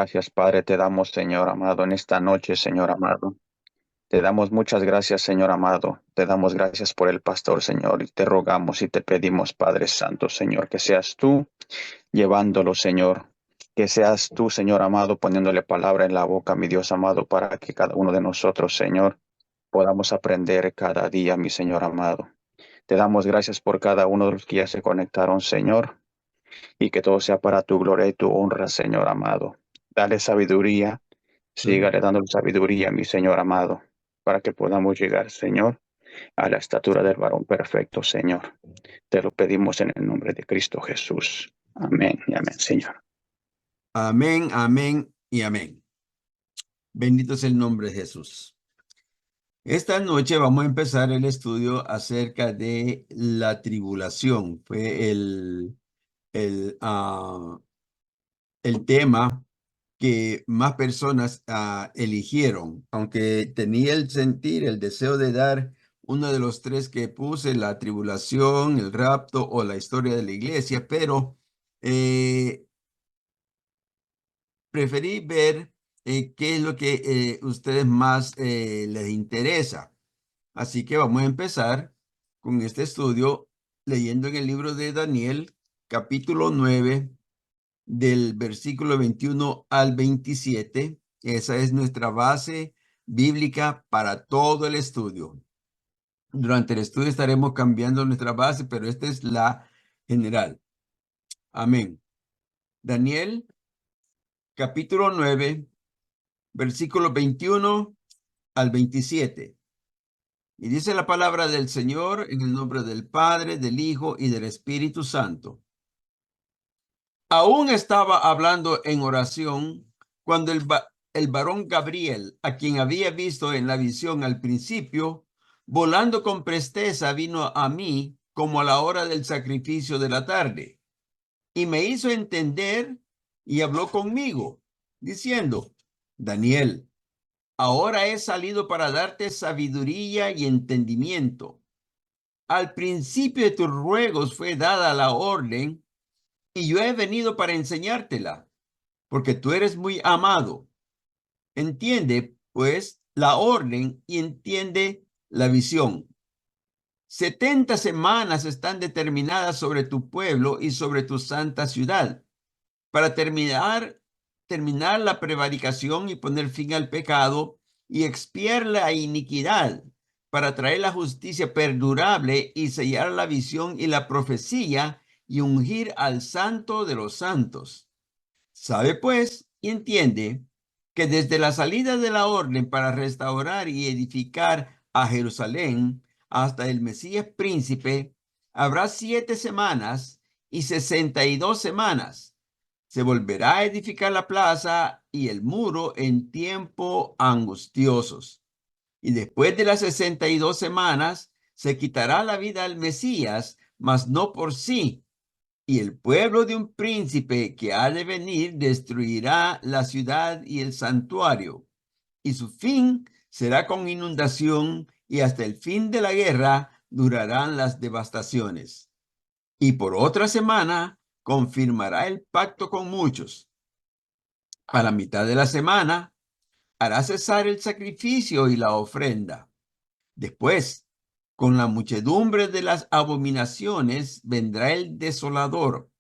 gracias, Padre, te damos, Señor amado, en esta noche, Señor amado. Te damos muchas gracias, Señor amado. Te damos gracias por el pastor, Señor, y te rogamos y te pedimos, Padre Santo, Señor, que seas tú llevándolo, Señor. Que seas tú, Señor amado, poniéndole palabra en la boca, mi Dios amado, para que cada uno de nosotros, Señor, podamos aprender cada día, mi Señor amado. Te damos gracias por cada uno de los que ya se conectaron, Señor, y que todo sea para tu gloria y tu honra, Señor amado. Dale sabiduría, sígale dando sabiduría, mi Señor amado, para que podamos llegar, Señor, a la estatura del varón perfecto, Señor. Te lo pedimos en el nombre de Cristo Jesús. Amén y amén, Señor. Amén, amén y amén. Bendito es el nombre de Jesús. Esta noche vamos a empezar el estudio acerca de la tribulación. Fue el tema que más personas eligieron, aunque tenía el sentir, el deseo de dar uno de los tres que puse, la tribulación, el rapto o la historia de la iglesia, pero preferí ver qué es lo que ustedes más les interesa. Así que vamos a empezar con este estudio leyendo en el libro de Daniel, capítulo 9, del versículo 21 al 27. Esa es nuestra base bíblica para todo el estudio. Durante el estudio estaremos cambiando nuestra base, pero esta es la general. Amén. Daniel, capítulo 9, versículo 21 al 27. Y dice la palabra del Señor en el nombre del Padre, del Hijo y del Espíritu Santo. Aún estaba hablando en oración cuando el varón Gabriel, a quien había visto en la visión al principio, volando con presteza vino a mí como a la hora del sacrificio de la tarde, y me hizo entender y habló conmigo, diciendo: Daniel, ahora he salido para darte sabiduría y entendimiento. Al principio de tus ruegos fue dada la orden, y yo he venido para enseñártela, porque tú eres muy amado. Entiende, pues, la orden y entiende la visión. 70 semanas están determinadas sobre tu pueblo y sobre tu santa ciudad, para terminar la prevaricación y poner fin al pecado y expiar la iniquidad, para traer la justicia perdurable y sellar la visión y la profecía y ungir al santo de los santos. Sabe pues y entiende que desde la salida de la orden para restaurar y edificar a Jerusalén hasta el Mesías príncipe, habrá 7 semanas y 62 semanas. Se volverá a edificar la plaza y el muro en tiempo angustiosos. Y después de las 62 semanas, se quitará la vida al Mesías, mas no por sí. Y el pueblo de un príncipe que ha de venir destruirá la ciudad y el santuario. Y su fin será con inundación, y hasta el fin de la guerra durarán las devastaciones. Y por otra semana confirmará el pacto con muchos. A la mitad de la semana hará cesar el sacrificio y la ofrenda. Después, con la muchedumbre de las abominaciones, vendrá el desolador,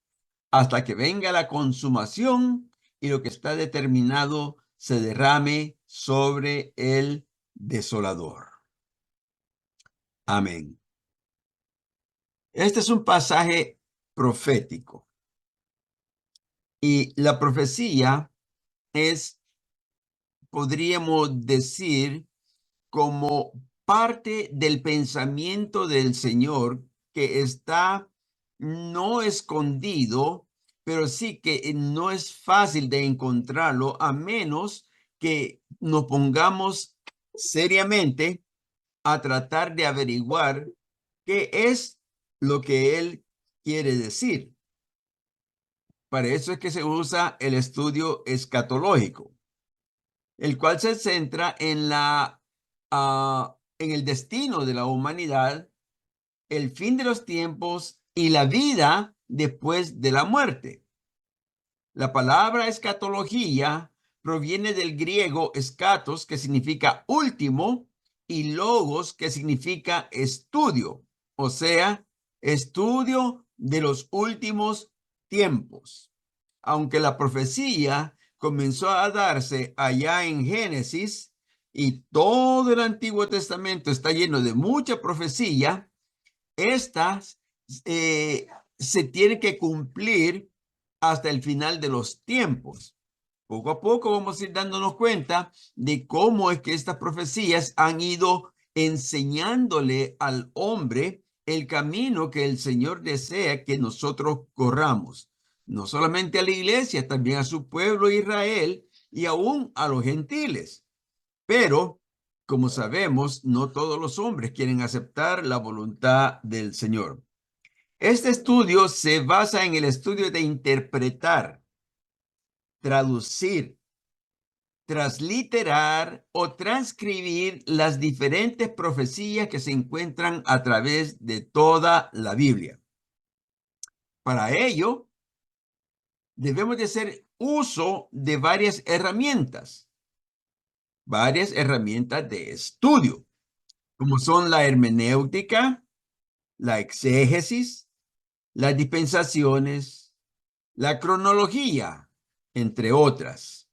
hasta que venga la consumación y lo que está determinado se derrame sobre el desolador. Amén. Este es un pasaje profético, y la profecía es, podríamos decir, como parte del pensamiento del Señor, que está no escondido, pero sí que no es fácil de encontrarlo, a menos que nos pongamos seriamente a tratar de averiguar qué es lo que Él quiere decir. Para eso es que se usa el estudio escatológico, el cual se centra en el destino de la humanidad, el fin de los tiempos y la vida después de la muerte. La palabra escatología proviene del griego escatos, que significa último, y logos, que significa estudio, o sea, estudio de los últimos tiempos. Aunque la profecía comenzó a darse allá en Génesis y todo el Antiguo Testamento está lleno de mucha profecía, estas se tienen que cumplir hasta el final de los tiempos. Poco a poco vamos a ir dándonos cuenta de cómo es que estas profecías han ido enseñándole al hombre el camino que el Señor desea que nosotros corramos. No solamente a la iglesia, también a su pueblo Israel y aún a los gentiles. Pero, como sabemos, no todos los hombres quieren aceptar la voluntad del Señor. Este estudio se basa en el estudio de interpretar, traducir, transliterar o transcribir las diferentes profecías que se encuentran a través de toda la Biblia. Para ello, debemos de hacer uso de varias herramientas de estudio, como son la hermenéutica, la exégesis, las dispensaciones, la cronología, entre otras.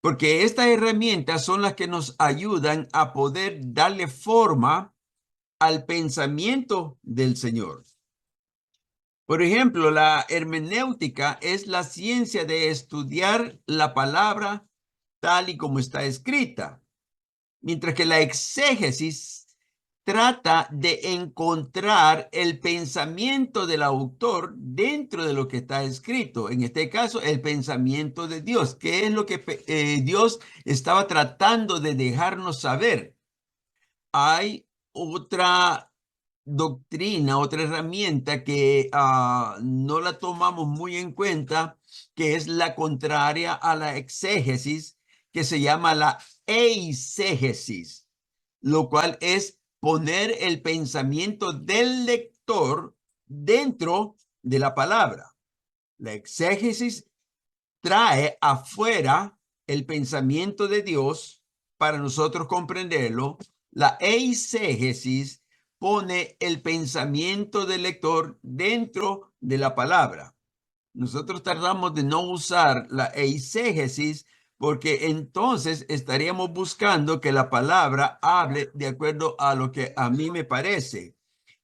Porque estas herramientas son las que nos ayudan a poder darle forma al pensamiento del Señor. Por ejemplo, la hermenéutica es la ciencia de estudiar la palabra tal y como está escrita, mientras que la exégesis trata de encontrar el pensamiento del autor dentro de lo que está escrito. En este caso, el pensamiento de Dios. ¿Qué es lo que Dios estaba tratando de dejarnos saber? Hay otra doctrina, otra herramienta que no la tomamos muy en cuenta, que es la contraria a la exégesis, que se llama la eisegesis, lo cual es poner el pensamiento del lector dentro de la palabra. La exégesis trae afuera el pensamiento de Dios para nosotros comprenderlo. La eisegesis pone el pensamiento del lector dentro de la palabra. Nosotros tratamos de no usar la eisegesis porque entonces estaríamos buscando que la palabra hable de acuerdo a lo que a mí me parece.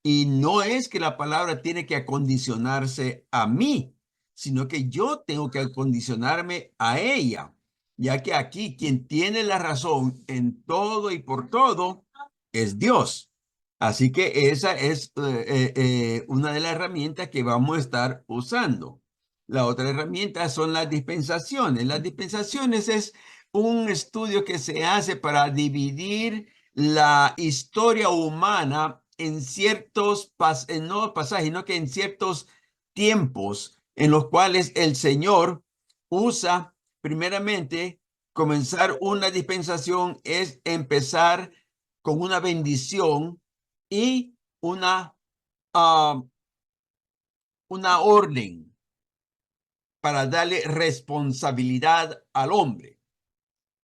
Y no es que la palabra tiene que acondicionarse a mí, sino que yo tengo que acondicionarme a ella, ya que aquí quien tiene la razón en todo y por todo es Dios. Así que esa es una de las herramientas que vamos a estar usando. La otra herramienta son las dispensaciones. Las dispensaciones es un estudio que se hace para dividir la historia humana en ciertos no pasajes, sino que en ciertos tiempos en los cuales el Señor usa, primeramente, comenzar una dispensación es empezar con una bendición y una orden para darle responsabilidad al hombre.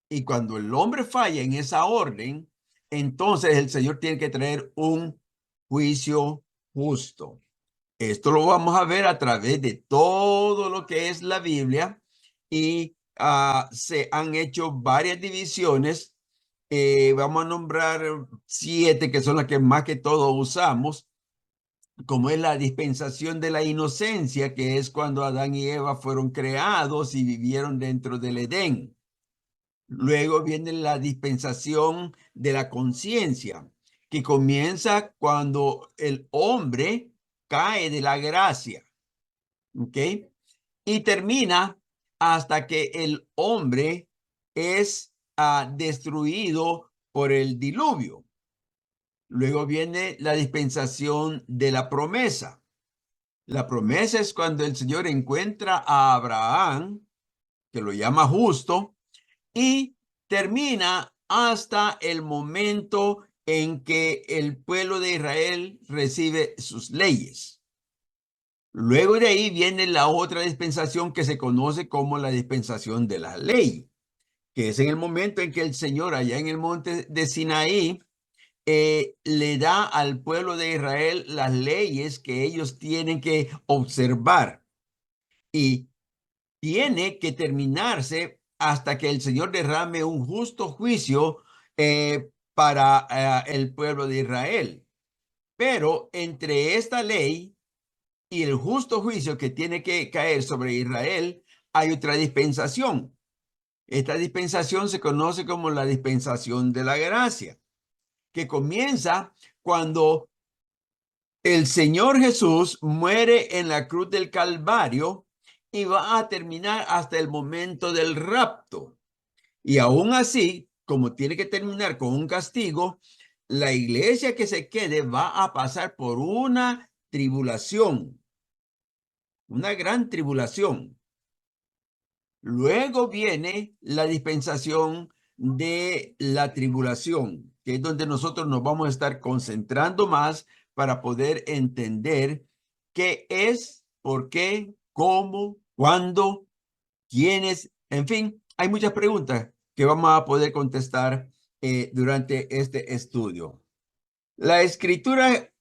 Y cuando el hombre falla en esa orden, entonces el Señor tiene que traer un juicio justo. Esto lo vamos a ver a través de todo lo que es la Biblia y se han hecho varias divisiones. Vamos a nombrar 7 que son las que más que todo usamos, como es la dispensación de la inocencia, que es cuando Adán y Eva fueron creados y vivieron dentro del Edén. Luego viene la dispensación de la conciencia, que comienza cuando el hombre cae de la gracia, ¿ok? Y termina hasta que el hombre es destruido por el diluvio. Luego viene la dispensación de la promesa. La promesa es cuando el Señor encuentra a Abraham, que lo llama justo, y termina hasta el momento en que el pueblo de Israel recibe sus leyes. Luego de ahí viene la otra dispensación que se conoce como la dispensación de la ley, que es en el momento en que el Señor allá en el monte de Sinaí le da al pueblo de Israel las leyes que ellos tienen que observar y tiene que terminarse hasta que el Señor derrame un justo juicio para el pueblo de Israel. Pero entre esta ley y el justo juicio que tiene que caer sobre Israel, hay otra dispensación. Esta dispensación se conoce como la dispensación de la gracia, que comienza cuando el Señor Jesús muere en la cruz del Calvario y va a terminar hasta el momento del rapto. Y aún así, como tiene que terminar con un castigo, la iglesia que se quede va a pasar por una tribulación, una gran tribulación. Luego viene la dispensación de la tribulación, que es donde nosotros nos vamos a estar concentrando más para poder entender qué es, por qué, cómo, cuándo, quiénes, en fin, hay muchas preguntas que vamos a poder contestar durante este estudio. La escritura,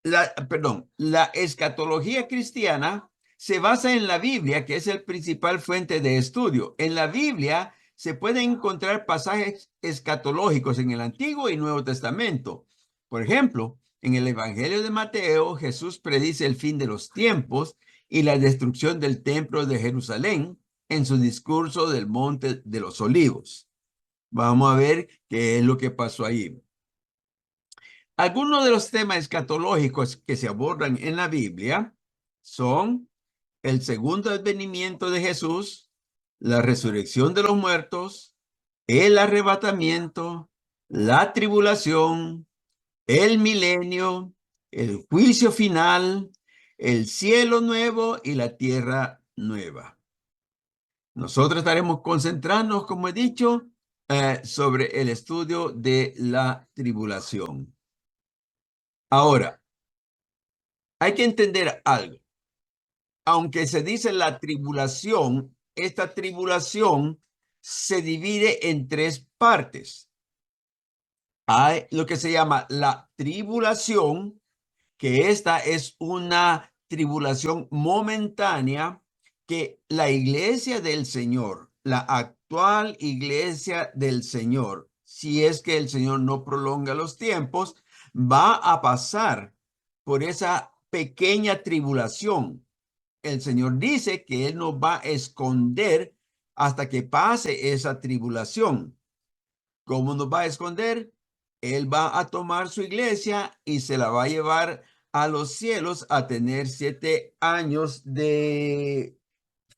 la escatología cristiana se basa en la Biblia, que es el principal fuente de estudio. En la Biblia se pueden encontrar pasajes escatológicos en el Antiguo y Nuevo Testamento. Por ejemplo, en el Evangelio de Mateo, Jesús predice el fin de los tiempos y la destrucción del templo de Jerusalén en su discurso del Monte de los Olivos. Vamos a ver qué es lo que pasó ahí. Algunos de los temas escatológicos que se abordan en la Biblia son el segundo advenimiento de Jesús, la resurrección de los muertos, el arrebatamiento, la tribulación, el milenio, el juicio final, el cielo nuevo y la tierra nueva. Nosotros estaremos concentrándonos, como he dicho, sobre el estudio de la tribulación. Ahora, hay que entender algo. Aunque se dice la tribulación, esta tribulación se divide en tres partes. Hay lo que se llama la tribulación, que esta es una tribulación momentánea que la iglesia del Señor, la actual iglesia del Señor, si es que el Señor no prolonga los tiempos, va a pasar por esa pequeña tribulación. El Señor dice que Él nos va a esconder hasta que pase esa tribulación. ¿Cómo nos va a esconder? Él va a tomar su iglesia y se la va a llevar a los cielos a tener 7 años de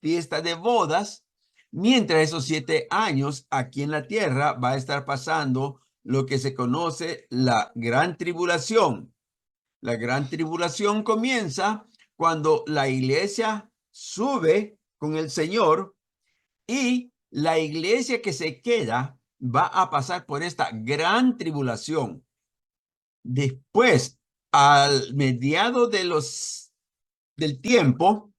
fiesta de bodas, mientras esos 7 años aquí en la tierra va a estar pasando lo que se conoce la gran tribulación. La gran tribulación comienza cuando la iglesia sube con el Señor y la iglesia que se queda va a pasar por esta gran tribulación. Después, al mediado del tiempo,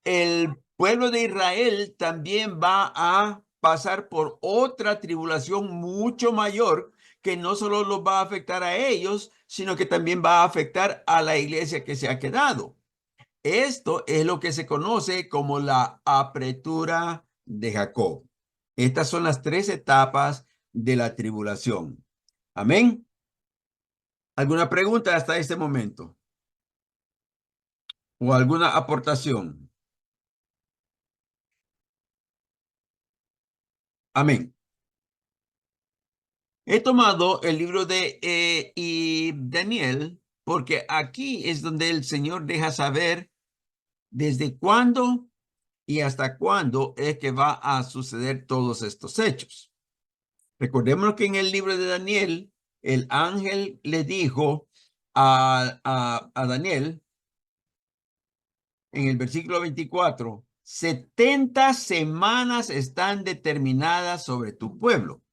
el pueblo de Israel también va a pasar por otra tribulación mucho mayor que no solo los va a afectar a ellos, sino que también va a afectar a la iglesia que se ha quedado. Esto es lo que se conoce como la apretura de Jacob. Estas son las 3 etapas de la tribulación. Amén. ¿Alguna pregunta hasta este momento? ¿O alguna aportación? Amén. He tomado el libro de Daniel porque aquí es donde el Señor deja saber desde cuándo y hasta cuándo es que va a suceder todos estos hechos. Recordemos que en el libro de Daniel, el ángel le dijo a Daniel, en el versículo 24, 70 semanas están determinadas sobre tu pueblo.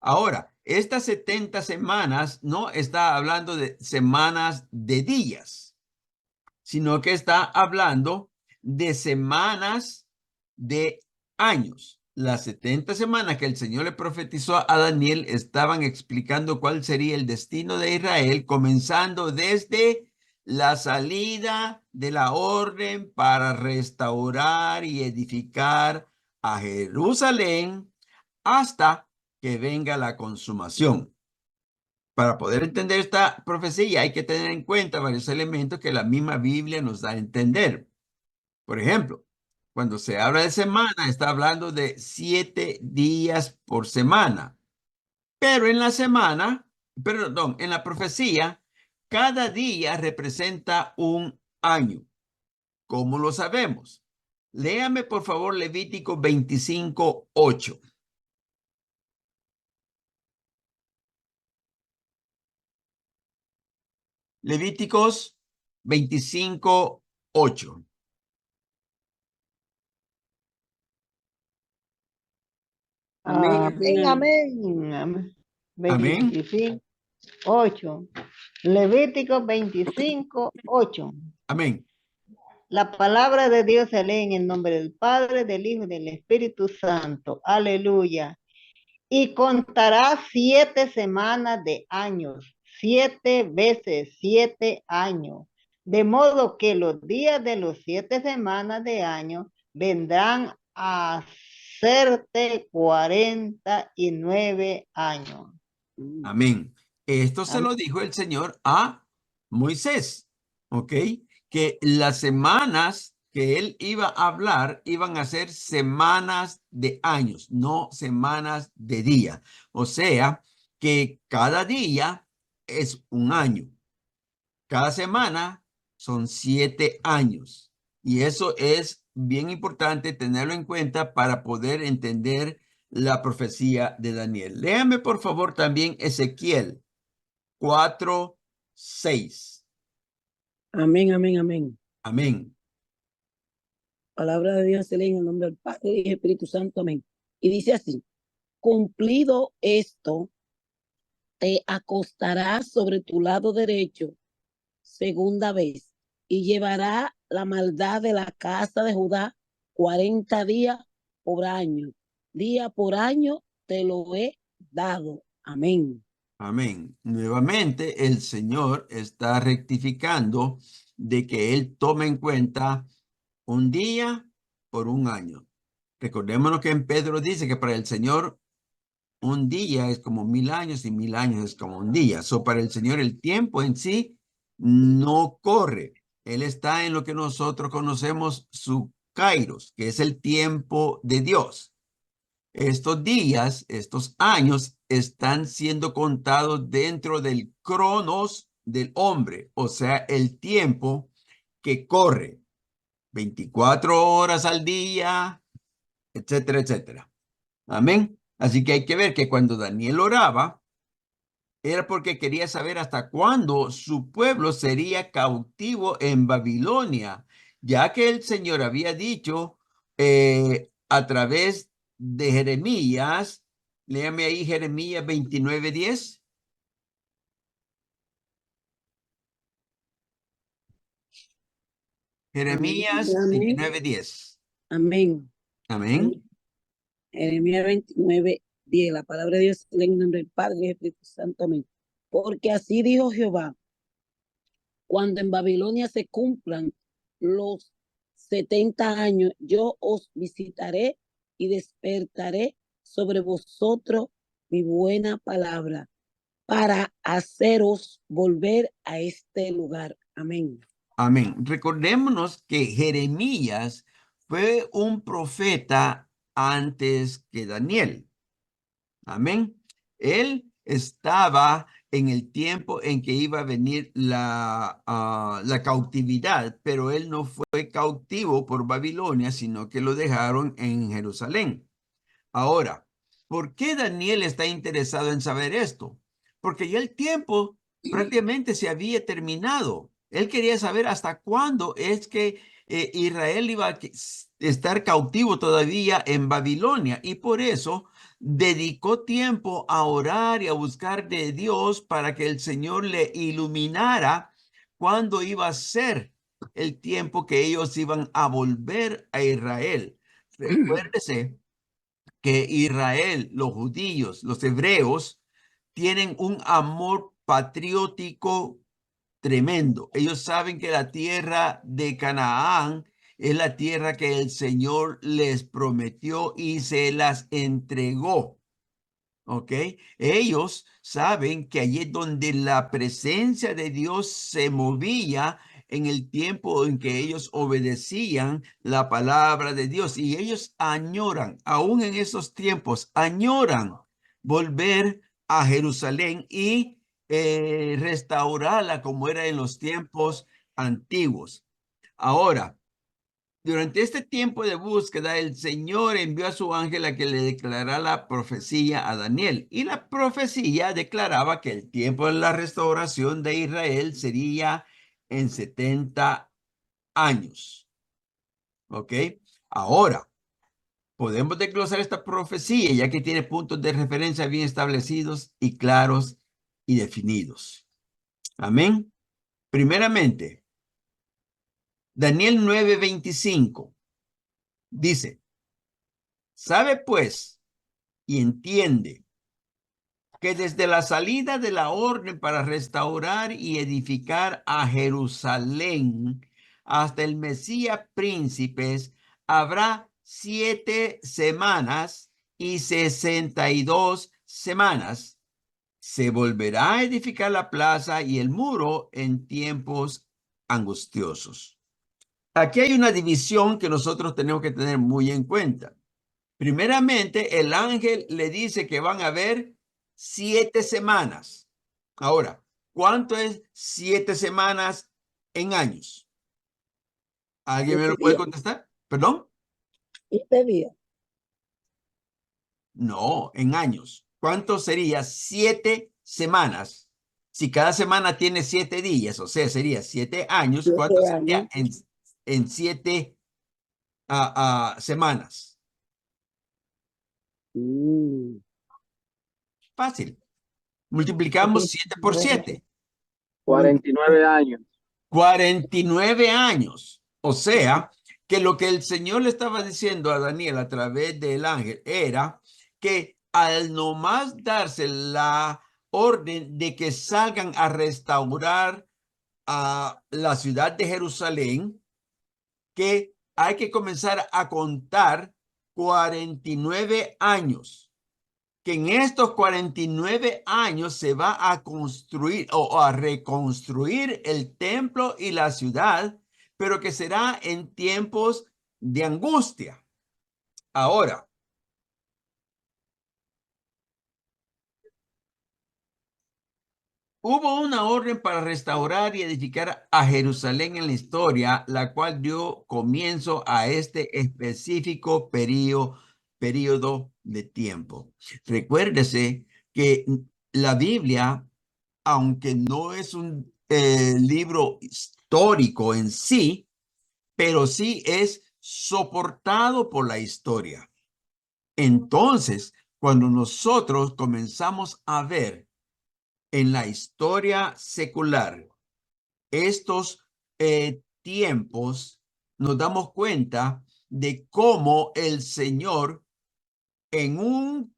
Ahora, estas 70 semanas no está hablando de semanas de días. sino que está hablando de semanas de años. Las 70 semanas que el Señor le profetizó a Daniel estaban explicando cuál sería el destino de Israel, comenzando desde la salida de la orden para restaurar y edificar a Jerusalén hasta que venga la consumación. Para poder entender esta profecía hay que tener en cuenta varios elementos que la misma Biblia nos da a entender. Por ejemplo, cuando se habla de semana, está hablando de 7 días por semana. Pero en la semana, perdón, en la profecía, cada día representa un año. ¿Cómo lo sabemos? Léame, por favor, Levítico 25:8. Levíticos 25:8. Amén, Amén, amén. amén. Amén. 25:8. Levítico 25:8. Amén. La palabra de Dios se lee en el nombre del Padre, del Hijo y del Espíritu Santo. Aleluya. Y contará 7 semanas de años, 7 veces 7 años. De modo que los días de los 7 semanas de año vendrán a serte 49 años. Amén. Esto se Amén. lo dijo el Señor a Moisés, ¿ok? Que las semanas que él iba a hablar iban a ser semanas de años, no semanas de día. O sea, que cada día es un año. Cada semana son 7 años. Y eso es bien importante tenerlo en cuenta para poder entender la profecía de Daniel. Léame por favor también Ezequiel 4:6. Amén, amén, amén. Amén. Palabra de Dios se lee en el nombre del Padre y del Espíritu Santo. Amén. Y dice así: cumplido esto, te acostarás sobre tu lado derecho segunda vez y llevará la maldad de la casa de Judá 40 días por año. Día por año te lo he dado. Amén. Amén. Nuevamente el Señor está rectificando de que Él tome en cuenta un día por un año. Recordémonos que en Pedro dice que para el Señor un día es como 1000 años y 1000 años es como un día. Para el Señor el tiempo en sí no corre. Él está en lo que nosotros conocemos su kairos, que es el tiempo de Dios. Estos días, estos años están siendo contados dentro del cronos del hombre, o sea, el tiempo que corre 24 horas al día, etcétera, etcétera. Amén. Así que hay que ver que cuando Daniel oraba, era porque quería saber hasta cuándo su pueblo sería cautivo en Babilonia, ya que el Señor había dicho a través de Jeremías, léame ahí Jeremías 29:10. Jeremías Amén. 29:10. Amén. Amén. Jeremías 29:10. La palabra de Dios se lee en el nombre del Padre y del Espíritu Santo. Amén. Porque así dijo Jehová: cuando en Babilonia se cumplan los 70 años, yo os visitaré y despertaré sobre vosotros mi buena palabra para haceros volver a este lugar. Amén. Amén. Recordémonos que Jeremías fue un profeta antes que Daniel. Amén. Él estaba en el tiempo en que iba a venir la cautividad, pero él no fue cautivo por Babilonia, sino que lo dejaron en Jerusalén. Ahora, ¿por qué Daniel está interesado en saber esto? Porque ya el tiempo prácticamente se había terminado. Él quería saber hasta cuándo es que Israel iba a estar cautivo todavía en Babilonia y por eso dedicó tiempo a orar y a buscar de Dios para que el Señor le iluminara cuándo iba a ser el tiempo que ellos iban a volver a Israel. Recuérdese que Israel, los judíos, los hebreos, tienen un amor patriótico tremendo. Ellos saben que la tierra de Canaán es la tierra que el Señor les prometió y se las entregó. ¿Ok? Ellos saben que allí es donde la presencia de Dios se movía en el tiempo en que ellos obedecían la palabra de Dios. Y ellos añoran, aún en esos tiempos, añoran volver a Jerusalén y restaurarla como era en los tiempos antiguos. Ahora, durante este tiempo de búsqueda, el Señor envió a su ángel a que le declarara la profecía a Daniel. Y la profecía declaraba que el tiempo de la restauración de Israel sería en 70 años. ¿Ok? Ahora, podemos desglosar esta profecía ya que tiene puntos de referencia bien establecidos y claros y definidos. Amén. Primeramente, Daniel 9:25 dice, sabe pues y entiende que desde la salida de la orden para restaurar y edificar a Jerusalén hasta el Mesías príncipes habrá 7 semanas y 62 semanas. Se volverá a edificar la plaza y el muro en tiempos angustiosos. Aquí hay una división que nosotros tenemos que tener muy en cuenta. Primeramente, el ángel le dice que van a haber 7 semanas. Ahora, ¿cuánto es 7 semanas en años? ¿Alguien me lo puede contestar? ¿Perdón? 7 días. No, en años. ¿Cuánto sería 7 semanas? Si cada semana tiene 7 días, o sea, sería 7 años. 7 ¿Cuánto sería años. en 7 semanas? Fácil. Multiplicamos 7 por 7. 49 años. 49 años. O sea, que lo que el Señor le estaba diciendo a Daniel a través del ángel era que al nomás darse la orden de que salgan a restaurar a la ciudad de Jerusalén, que hay que comenzar a contar 49 años. Que en estos 49 años se va a construir o a reconstruir el templo y la ciudad, pero que será en tiempos de angustia. Ahora, hubo una orden para restaurar y edificar a Jerusalén en la historia, la cual dio comienzo a este específico periodo de tiempo. Recuérdese que la Biblia, aunque no es un libro histórico en sí, pero sí es soportado por la historia. Entonces, cuando nosotros comenzamos a ver en la historia secular estos tiempos, nos damos cuenta de cómo el Señor en un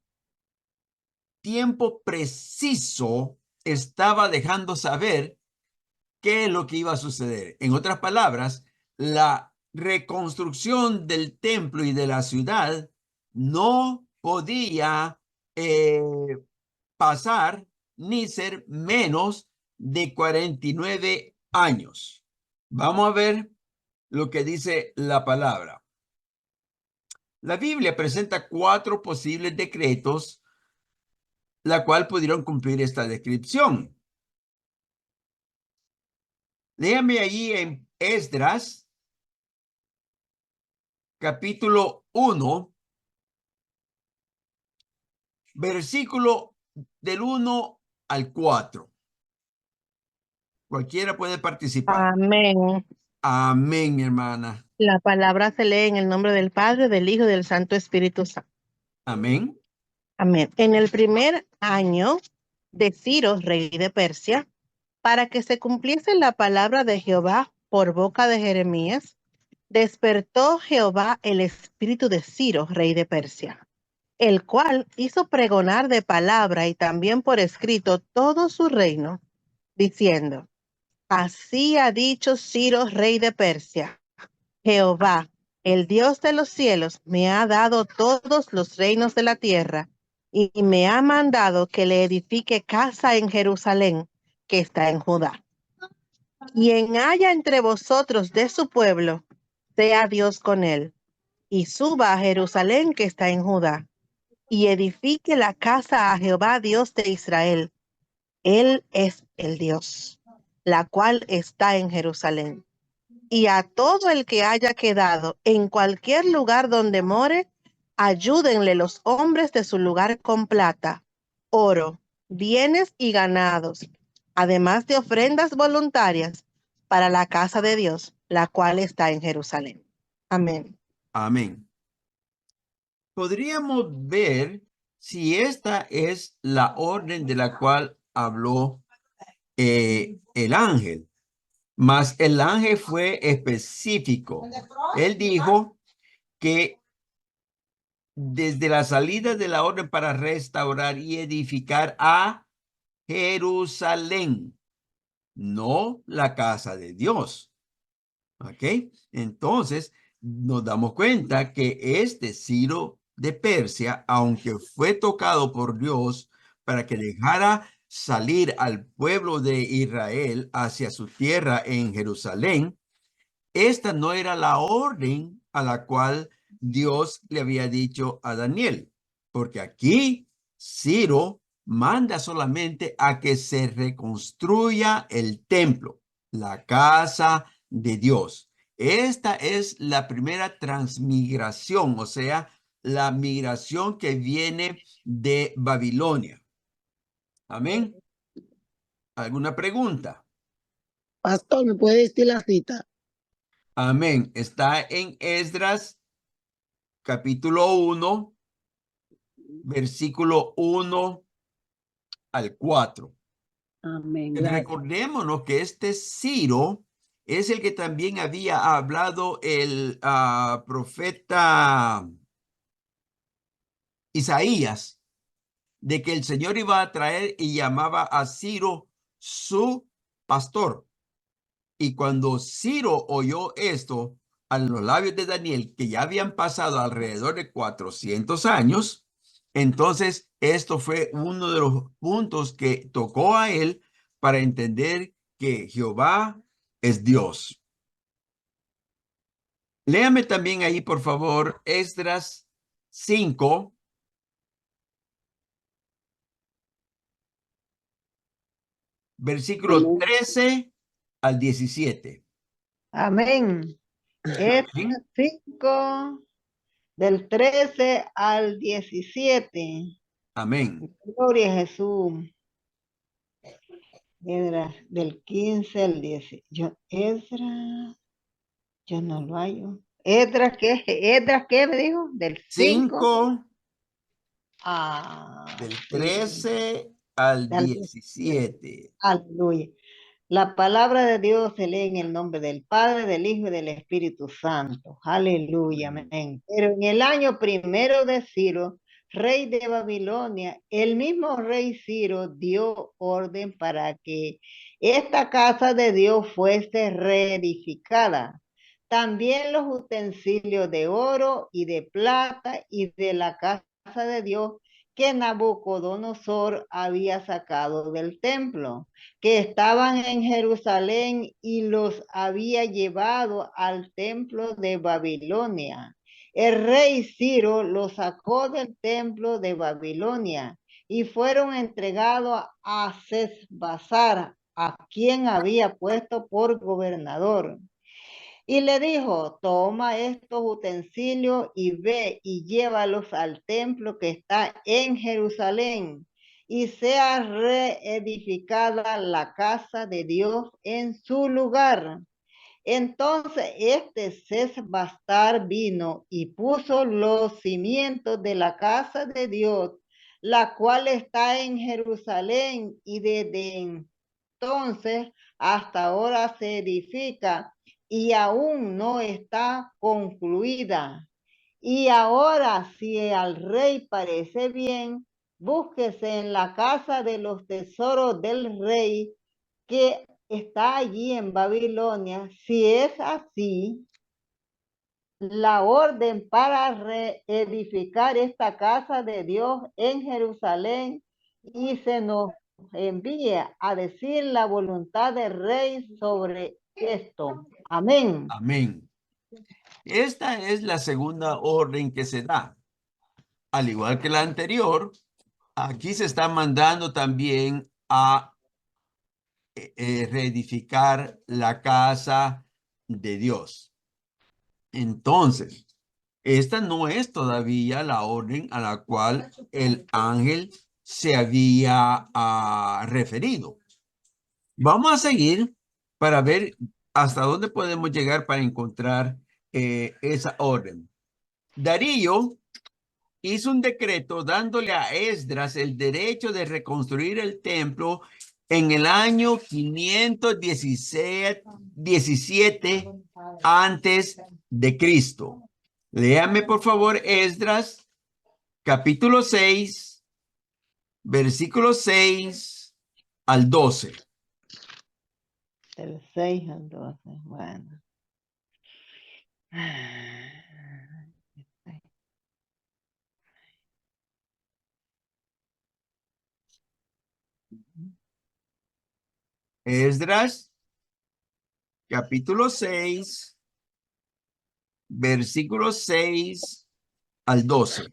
tiempo preciso estaba dejando saber qué es lo que iba a suceder. En otras palabras, la reconstrucción del templo y de la ciudad no podía pasar ni ser menos de 49 años. Vamos a ver lo que dice la palabra. La Biblia presenta 4 posibles decretos, la cual pudieron cumplir esta descripción. Léame allí en Esdras, capítulo 1, versículo del 1 al 4. Cualquiera puede participar. Amén. Amén, mi hermana. La palabra se lee en el nombre del Padre, del Hijo y del Santo Espíritu Santo. Amén. Amén. En el primer año de Ciro, rey de Persia, para que se cumpliese la palabra de Jehová por boca de Jeremías, despertó Jehová el espíritu de Ciro, rey de Persia, el cual hizo pregonar de palabra y también por escrito todo su reino, diciendo: Así ha dicho Ciro, rey de Persia: Jehová, el Dios de los cielos, me ha dado todos los reinos de la tierra y me ha mandado que le edifique casa en Jerusalén, que está en Judá. Quien haya entre vosotros de su pueblo, sea Dios con él, y suba a Jerusalén, que está en Judá, y edifique la casa a Jehová, Dios de Israel. Él es el Dios, la cual está en Jerusalén. Y a todo el que haya quedado en cualquier lugar donde more, ayúdenle los hombres de su lugar con plata, oro, bienes y ganados, además de ofrendas voluntarias para la casa de Dios, la cual está en Jerusalén. Amén. Amén. Podríamos ver si esta es la orden de la cual habló el ángel. Mas el ángel fue específico. Él dijo que desde la salida de la orden para restaurar y edificar a Jerusalén, no la casa de Dios. ¿Ok? Entonces, nos damos cuenta que este Ciro de Persia, aunque fue tocado por Dios para que dejara salir al pueblo de Israel hacia su tierra en Jerusalén, esta no era la orden a la cual Dios le había dicho a Daniel, porque aquí Ciro manda solamente a que se reconstruya el templo, la casa de Dios. Esta es la primera transmigración, o sea, la migración que viene de Babilonia. Amén. ¿Alguna pregunta? Pastor, ¿me puede decir la cita? Amén. Está en Esdras capítulo 1, versículo 1 al 4. Amén, gracias. Recordémonos que este Ciro es el que también había hablado el profeta Isaías, de que el Señor iba a traer y llamaba a Ciro su pastor. Y cuando Ciro oyó esto a los labios de Daniel, que ya habían pasado alrededor de 400 años, entonces esto fue uno de los puntos que tocó a él para entender que Jehová es Dios. Léame también ahí, por favor, Esdras 5, versículo Amén. 13 al 17. Amén. Es Amén. 5 del 13 al 17. Amén. Gloria a Jesús. Esdras, del 15 al 10. Esdras, yo no lo hallo. Esdras, ¿qué me dijo? Del 5 5 a del sí, 13 al al 17. 17. Aleluya. La palabra de Dios se lee en el nombre del Padre, del Hijo y del Espíritu Santo. Aleluya, amén. Pero en el año primero de Ciro, rey de Babilonia, el mismo rey Ciro dio orden para que esta casa de Dios fuese reedificada. También los utensilios de oro y de plata y de la casa de Dios que Nabucodonosor había sacado del templo, que estaban en Jerusalén, y los había llevado al templo de Babilonia. El rey Ciro los sacó del templo de Babilonia y fueron entregados a Sesbazar, a quien había puesto por gobernador. Y le dijo: toma estos utensilios y ve y llévalos al templo que está en Jerusalén, y sea reedificada la casa de Dios en su lugar. Entonces Sesbazar vino y puso los cimientos de la casa de Dios, la cual está en Jerusalén, y desde entonces hasta ahora se edifica y aún no está concluida. Y ahora, si al rey parece bien, búsquese en la casa de los tesoros del rey que está allí en Babilonia. Si es así, la orden para reedificar esta casa de Dios en Jerusalén y se nos envía a decir la voluntad del rey sobre esto. Amén. Amén. Esta es la segunda orden que se da. Al igual que la anterior, aquí se está mandando también a reedificar la casa de Dios. Entonces, esta no es todavía la orden a la cual el ángel se había referido. Vamos a seguir para ver hasta dónde podemos llegar para encontrar esa orden. Darío hizo un decreto dándole a Esdras el derecho de reconstruir el templo en el año 517 antes de Cristo. Léame por favor Esdras, capítulo 6, versículos 6 al 12. Del 6 al 12, bueno. Esdras, capítulo 6, versículos 6 al 12.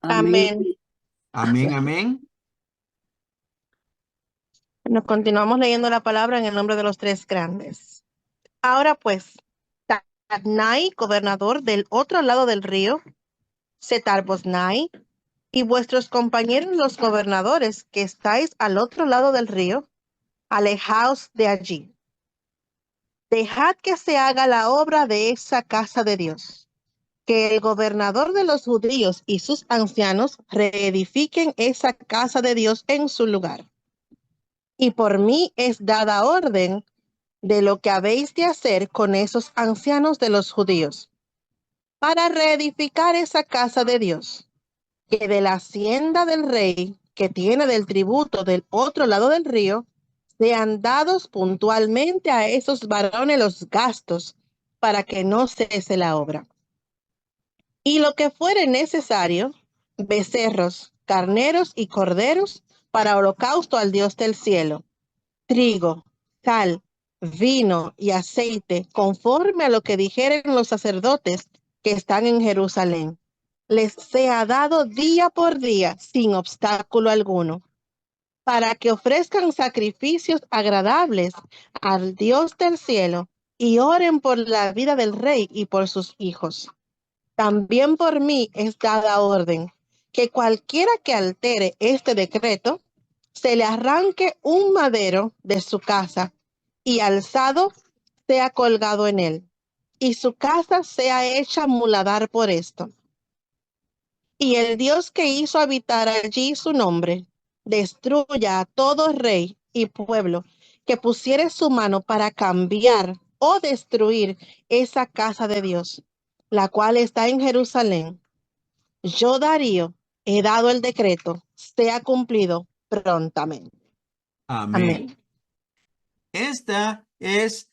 Amén. Amén, amén. Nos continuamos leyendo la palabra en el nombre de los tres grandes. Ahora pues, Tatnai, gobernador del otro lado del río, Setar-Boznai, y vuestros compañeros los gobernadores que estáis al otro lado del río, alejaos de allí. Dejad que se haga la obra de esa casa de Dios, que el gobernador de los judíos y sus ancianos reedifiquen esa casa de Dios en su lugar. Y por mí es dada orden de lo que habéis de hacer con esos ancianos de los judíos, para reedificar esa casa de Dios, que de la hacienda del rey que tiene del tributo del otro lado del río, sean dados puntualmente a esos varones los gastos, para que no cese la obra. Y lo que fuere necesario, becerros, carneros y corderos, para holocausto al Dios del cielo, trigo, sal, vino y aceite, conforme a lo que dijeren los sacerdotes que están en Jerusalén, les sea dado día por día, sin obstáculo alguno, para que ofrezcan sacrificios agradables al Dios del cielo y oren por la vida del rey y por sus hijos. También por mí es dada orden que cualquiera que altere este decreto, se le arranque un madero de su casa y alzado sea colgado en él, y su casa sea hecha muladar por esto. Y el Dios que hizo habitar allí su nombre, destruya a todo rey y pueblo que pusiere su mano para cambiar o destruir esa casa de Dios, la cual está en Jerusalén. Yo, Darío, he dado el decreto, sea cumplido prontamente. Amén. Amén. Esta es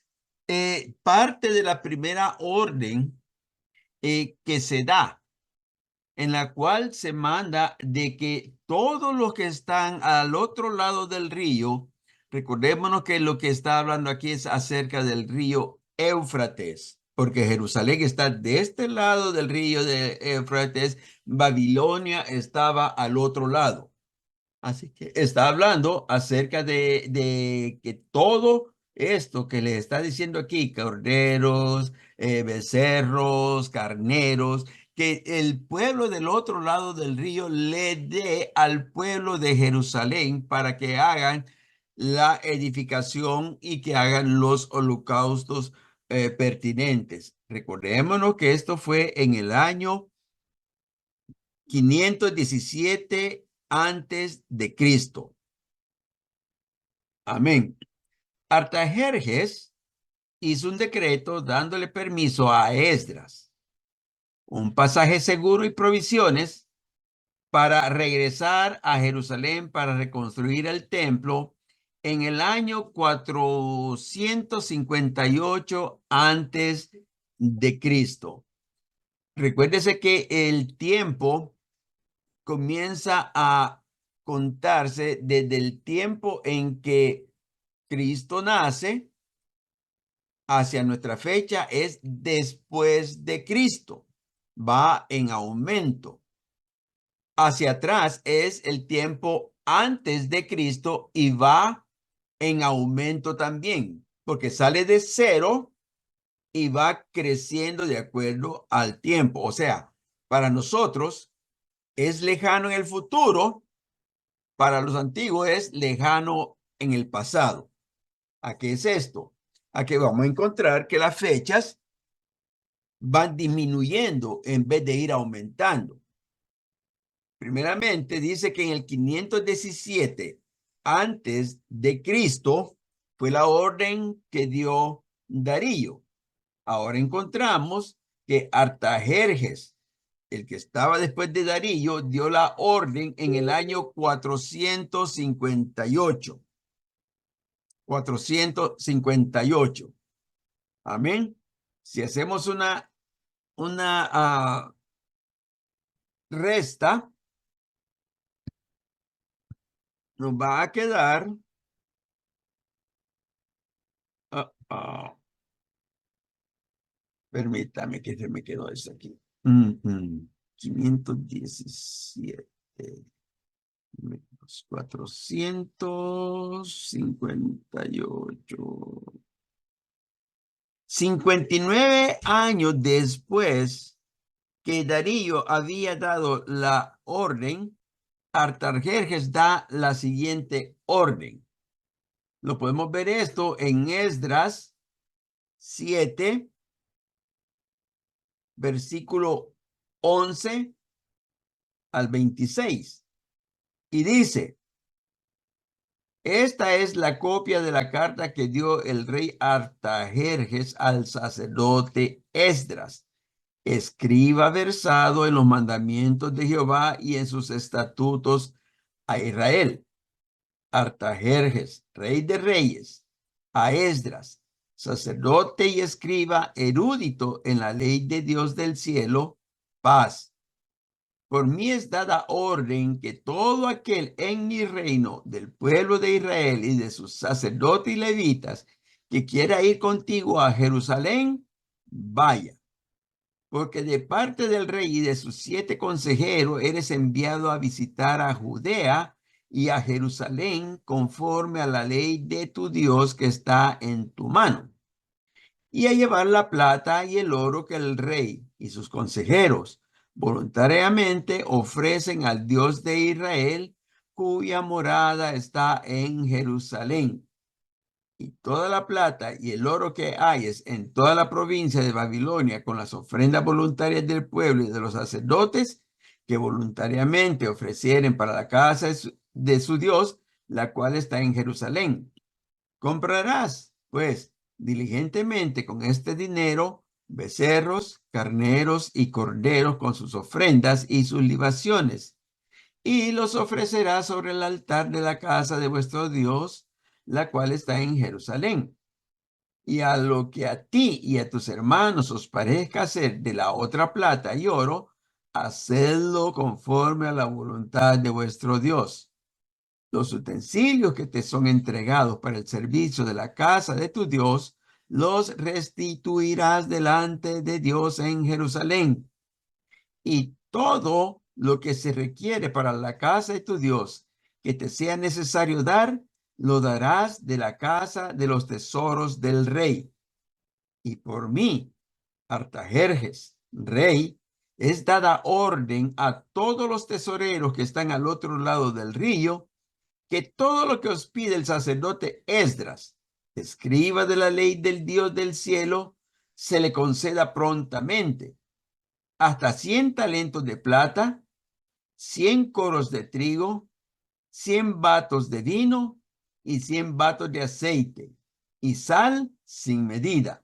parte de la primera orden que se da, en la cual se manda de que todos los que están al otro lado del río, recordémonos que lo que está hablando aquí es acerca del río Éufrates, porque Jerusalén está de este lado del río de Éufrates, Babilonia estaba al otro lado. Así que está hablando acerca de que todo esto que le está diciendo aquí, corderos, becerros, carneros, que el pueblo del otro lado del río le dé al pueblo de Jerusalén para que hagan la edificación y que hagan los holocaustos pertinentes. Recordémonos que esto fue en el año 517 antes de Cristo. Amén. Artajerjes hizo un decreto dándole permiso a Esdras, un pasaje seguro y provisiones para regresar a Jerusalén para reconstruir el templo en el año 458 antes de Cristo. Recuérdese que el tiempo comienza a contarse desde el tiempo en que Cristo nace hacia nuestra fecha es después de Cristo. Va en aumento. Hacia atrás es el tiempo antes de Cristo y va en aumento también, porque sale de 0 y va creciendo de acuerdo al tiempo. O sea, para nosotros es lejano en el futuro, para los antiguos es lejano en el pasado. ¿A qué es esto? A que vamos a encontrar que las fechas van disminuyendo en vez de ir aumentando. Primeramente, dice que en el 517 antes de Cristo fue la orden que dio Darío. Ahora encontramos que Artajerjes, el que estaba después de Darío, dio la orden en el año 458. 458. Amén. Si hacemos una resta, nos va a quedar permítame que se me quedó eso aquí. 517 menos 458. 59 años después que Darío había dado la orden, Artajerjes da la siguiente orden. Lo podemos ver esto en Esdras 7, versículo 11 al 26. Y dice, esta es la copia de la carta que dio el rey Artajerjes al sacerdote Esdras, escriba versado en los mandamientos de Jehová y en sus estatutos a Israel. Artajerjes, rey de reyes, a Esdras, sacerdote y escriba erudito en la ley de Dios del cielo, paz. Por mí es dada orden que todo aquel en mi reino del pueblo de Israel y de sus sacerdotes y levitas que quiera ir contigo a Jerusalén, vaya. Porque de parte del rey y de sus 7 consejeros eres enviado a visitar a Judea y a Jerusalén conforme a la ley de tu Dios que está en tu mano, y a llevar la plata y el oro que el rey y sus consejeros voluntariamente ofrecen al Dios de Israel, cuya morada está en Jerusalén. Y toda la plata y el oro que hayes en toda la provincia de Babilonia con las ofrendas voluntarias del pueblo y de los sacerdotes que voluntariamente ofrecieren para la casa de su Dios, la cual está en Jerusalén. Comprarás, pues, diligentemente con este dinero becerros, carneros y corderos con sus ofrendas y sus libaciones, y los ofrecerás sobre el altar de la casa de vuestro Dios, la cual está en Jerusalén. Y a lo que a ti y a tus hermanos os parezca hacer de la otra plata y oro, hacedlo conforme a la voluntad de vuestro Dios. Los utensilios que te son entregados para el servicio de la casa de tu Dios, los restituirás delante de Dios en Jerusalén. Y todo lo que se requiere para la casa de tu Dios, que te sea necesario dar, lo darás de la casa de los tesoros del rey. Y por mí, Artajerjes, rey, es dada orden a todos los tesoreros que están al otro lado del río, que todo lo que os pide el sacerdote Esdras, escriba de la ley del Dios del cielo, se le conceda prontamente, hasta 100 talentos de plata, 100 coros de trigo, 100 batos de vino y 100 batos de aceite, y sal sin medida.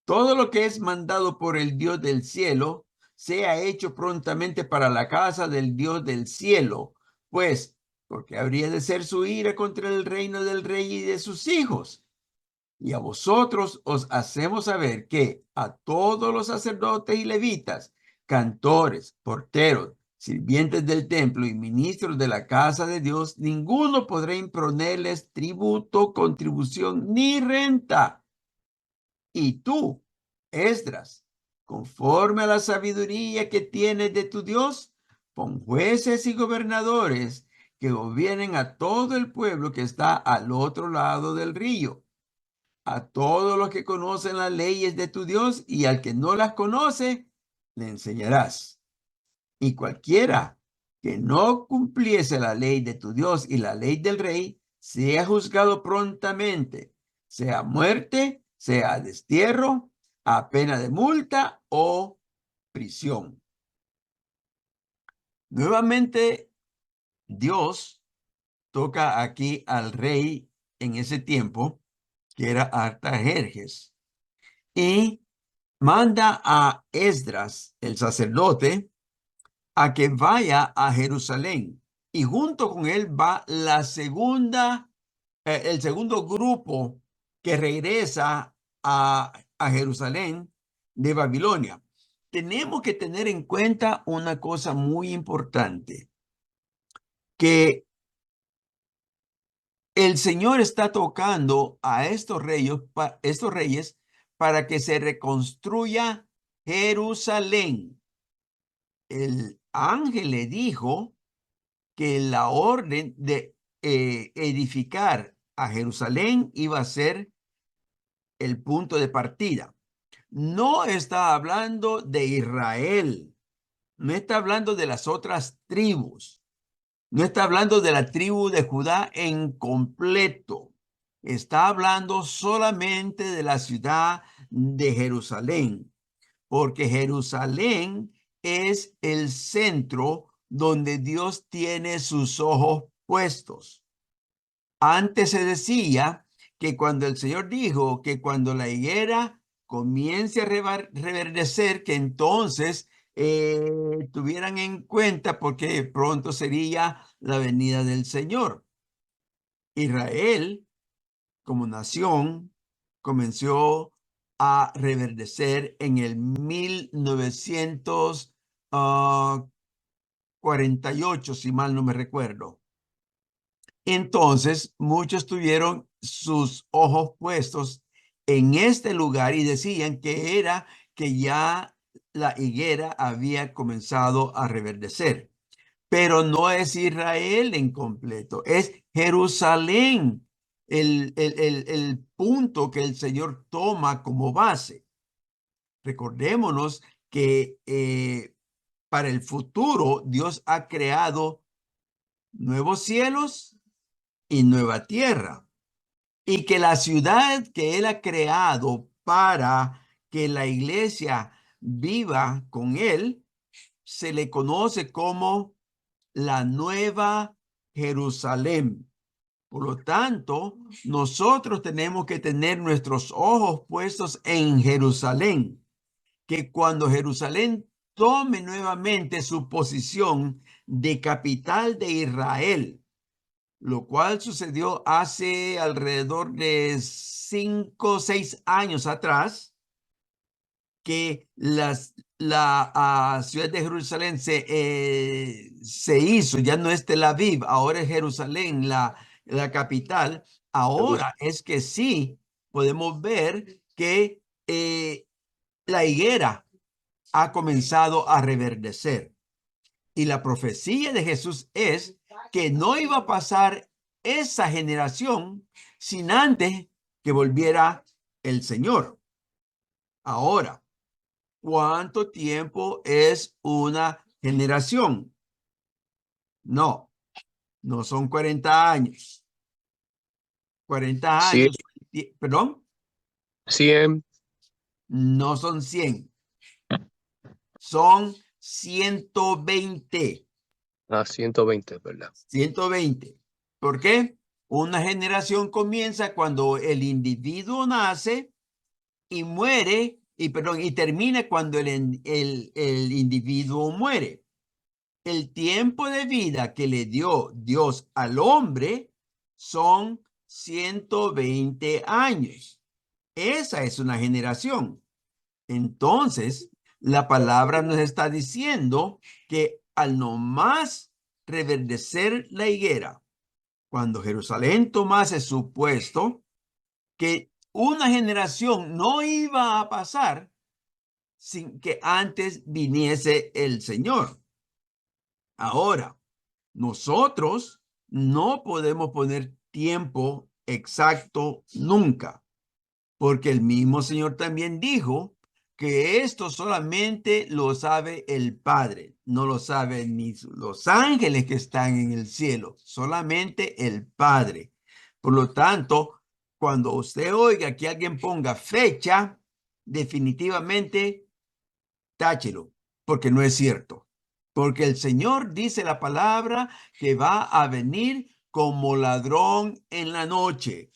Todo lo que es mandado por el Dios del cielo sea hecho prontamente para la casa del Dios del cielo, pues, porque habría de ser su ira contra el reino del rey y de sus hijos. Y a vosotros os hacemos saber que a todos los sacerdotes y levitas, cantores, porteros, sirvientes del templo y ministros de la casa de Dios, ninguno podrá imponerles tributo, contribución ni renta. Y tú, Esdras, conforme a la sabiduría que tienes de tu Dios, pon jueces y gobernadores que gobiernen a todo el pueblo que está al otro lado del río, a todos los que conocen las leyes de tu Dios, y al que no las conoce, le enseñarás. Y cualquiera que no cumpliese la ley de tu Dios y la ley del rey, sea juzgado prontamente, sea muerte, sea destierro, a pena de multa o prisión. Nuevamente, Dios toca aquí al rey en ese tiempo, que era Artajerjes, y manda a Esdras, el sacerdote, a que vaya a Jerusalén. Y junto con él va el segundo grupo que regresa a Jerusalén de Babilonia. Tenemos que tener en cuenta una cosa muy importante, que el Señor está tocando a estos reyes para que se reconstruya Jerusalén. El ángel le dijo que la orden de edificar a Jerusalén iba a ser el punto de partida. No está hablando de Israel, no está hablando de las otras tribus, no está hablando de la tribu de Judá en completo. Está hablando solamente de la ciudad de Jerusalén, porque Jerusalén es el centro donde Dios tiene sus ojos puestos. Antes se decía que cuando el Señor dijo que cuando la higuera comience a reverdecer, que entonces tuvieran en cuenta porque pronto sería la venida del Señor. Israel, como nación, comenzó a reverdecer en el 1948, si mal no me recuerdo. Entonces, muchos tuvieron sus ojos puestos en este lugar y decían que era que ya la higuera había comenzado a reverdecer. Pero no es Israel en completo, es Jerusalén el punto que el Señor toma como base. Recordémonos que para el futuro Dios ha creado nuevos cielos y nueva tierra, y que la ciudad que Él ha creado para que la iglesia viva con Él se le conoce como la Nueva Jerusalén. Por lo tanto, nosotros tenemos que tener nuestros ojos puestos en Jerusalén, que cuando Jerusalén tome nuevamente su posición de capital de Israel, lo cual sucedió hace alrededor de 5 o 6 años atrás, que la ciudad de Jerusalén se hizo, ya no es Tel Aviv, ahora es Jerusalén, la capital. Ahora es que sí podemos ver que la higuera ha comenzado a reverdecer. Y la profecía de Jesús es que no iba a pasar esa generación sin antes que volviera el Señor. Ahora, ¿cuánto tiempo es una generación? No, no son 40 años. 40 años, perdón, 100. no son 100. Son 120. 120, ¿verdad? 120. ¿Por qué? Una generación comienza cuando el individuo nace y muere, y termina cuando el individuo muere. El tiempo de vida que le dio Dios al hombre son 120 años. Esa es una generación. Entonces, la palabra nos está diciendo que al nomás reverdecer la higuera, cuando Jerusalén tomase su puesto, que una generación no iba a pasar sin que antes viniese el Señor. Ahora, nosotros no podemos poner tiempo exacto nunca, porque el mismo Señor también dijo que esto solamente lo sabe el Padre, no lo saben ni los ángeles que están en el cielo, solamente el Padre. Por lo tanto, cuando usted oiga que alguien ponga fecha, definitivamente táchelo, porque no es cierto. Porque el Señor dice la palabra que va a venir como ladrón en la noche.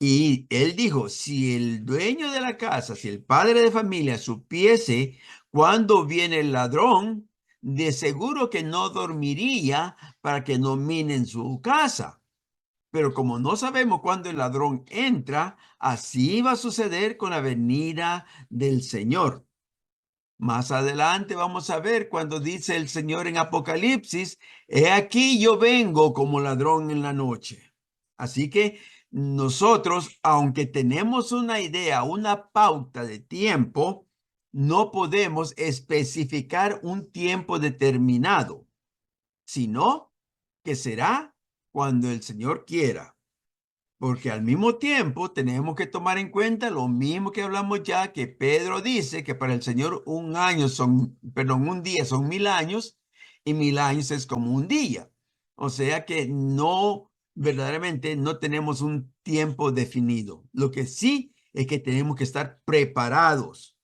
Y él dijo, si el dueño de la casa, si el padre de familia supiese cuándo viene el ladrón, de seguro que no dormiría para que no minen su casa. Pero como no sabemos cuándo el ladrón entra, así va a suceder con la venida del Señor. Más adelante vamos a ver cuando dice el Señor en Apocalipsis, he aquí yo vengo como ladrón en la noche. Así que nosotros, aunque tenemos una idea, una pauta de tiempo, no podemos especificar un tiempo determinado, sino que será cuando el Señor quiera. Porque al mismo tiempo tenemos que tomar en cuenta lo mismo que hablamos ya, que Pedro dice que para el Señor un día son 1000 años y 1000 años es como un día. O sea que verdaderamente no tenemos un tiempo definido. Lo que sí es que tenemos que estar preparados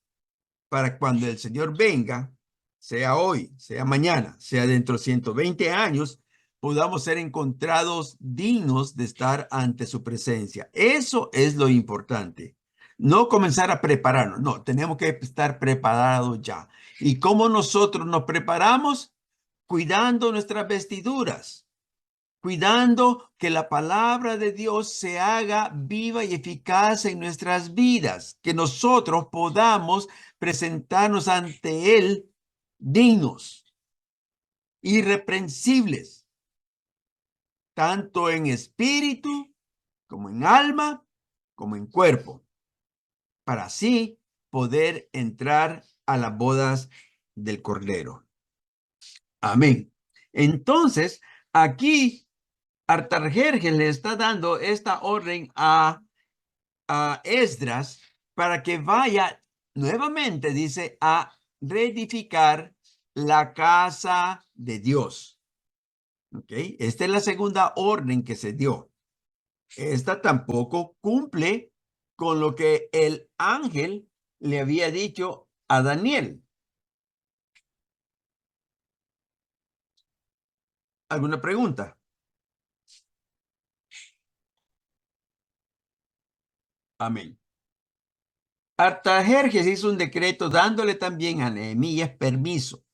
para cuando el Señor venga, sea hoy, sea mañana, sea dentro de 120 años, podamos ser encontrados dignos de estar ante su presencia. Eso es lo importante. No comenzar a prepararnos, no, tenemos que estar preparados ya. ¿Y cómo nosotros nos preparamos? Cuidando nuestras vestiduras, cuidando que la palabra de Dios se haga viva y eficaz en nuestras vidas, que nosotros podamos presentarnos ante Él dignos, irreprensibles, tanto en espíritu como en alma, como en cuerpo, para así poder entrar a las bodas del Cordero. Amén. Entonces, aquí Artajerjes le está dando esta orden a Esdras para que vaya nuevamente, dice, a reedificar la casa de Dios. ¿Ok? Esta es la segunda orden que se dio. Esta tampoco cumple con lo que el ángel le había dicho a Daniel. ¿Alguna pregunta? Amén. Artajerjes hizo un decreto dándole también a Nehemías permiso,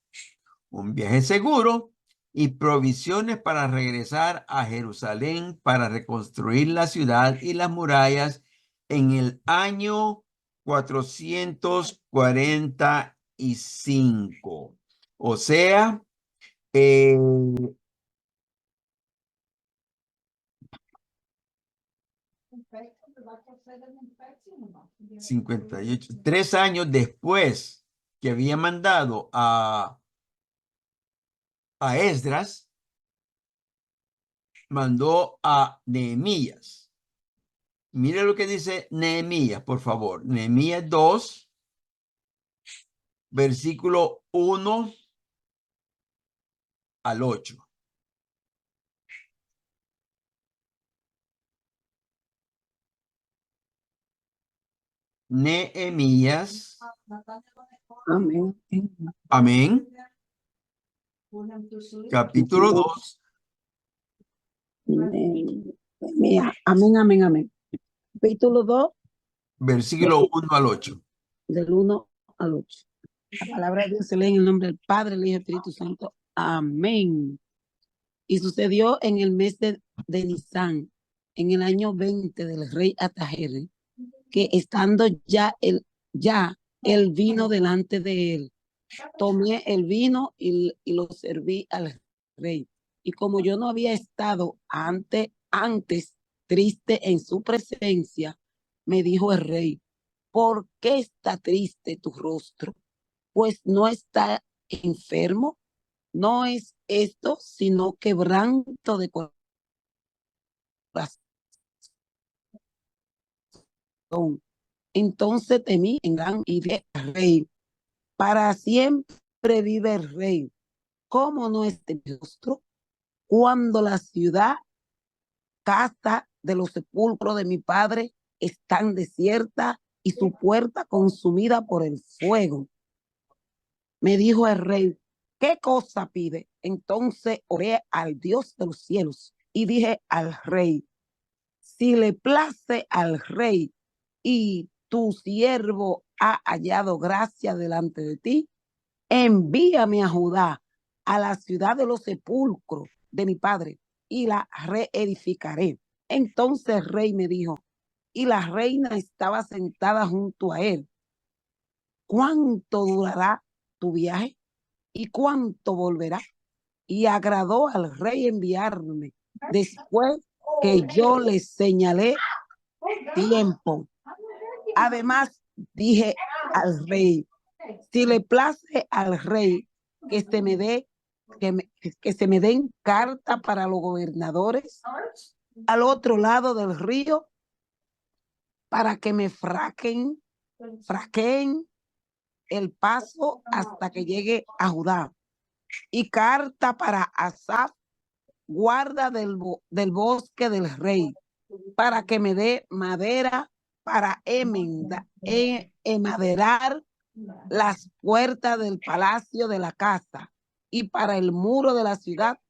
un viaje seguro y provisiones para regresar a Jerusalén para reconstruir la ciudad y las murallas en el año 445. O sea, 58, 3 años después que había mandado a Esdras, mandó a Nehemías. Mire lo que dice Nehemías, por favor. Nehemías 2, versículo 1 al 8. Nehemías. Amén. Amén. Capítulo 2. Amén, amén, amén. Capítulo 2, Versículo 1 al 8. del 1 al 8. La palabra de Dios se lee en el nombre del Padre, el Hijo y el Espíritu Santo. Amén. Y sucedió en el mes de Nisán, en el año 20 del rey Atajerjes, que estando ya el vino delante de él, tomé el vino y lo serví al rey. Y como yo no había estado antes triste en su presencia, me dijo el rey, ¿por qué está triste tu rostro? Pues no está enfermo, no es esto, sino quebranto de corazón. Entonces temí en gran y dije al rey, para siempre vive el rey. ¿Cómo no es mi rostro? Cuando la ciudad, casa de los sepulcros de mi padre, están desiertas y su puerta consumida por el fuego. Me dijo el rey, ¿qué cosa pide? Entonces oré al Dios de los cielos y dije al rey, si le place al rey y tu siervo ha hallado gracia delante de ti, envíame a Judá, a la ciudad de los sepulcros de mi padre, y la reedificaré. Entonces el rey me dijo, y la reina estaba sentada junto a él, ¿cuánto durará tu viaje? ¿Y cuánto volverá? Y agradó al rey enviarme, después que yo le señalé tiempo. Además, dije al rey, si le place al rey que se me dé, que se me den carta para los gobernadores al otro lado del río para que me fraqueen el paso hasta que llegue a Judá. Y carta para Asaf, guarda del bosque del rey, para que me dé madera para emaderar las puertas del palacio de la casa y para el muro de la ciudad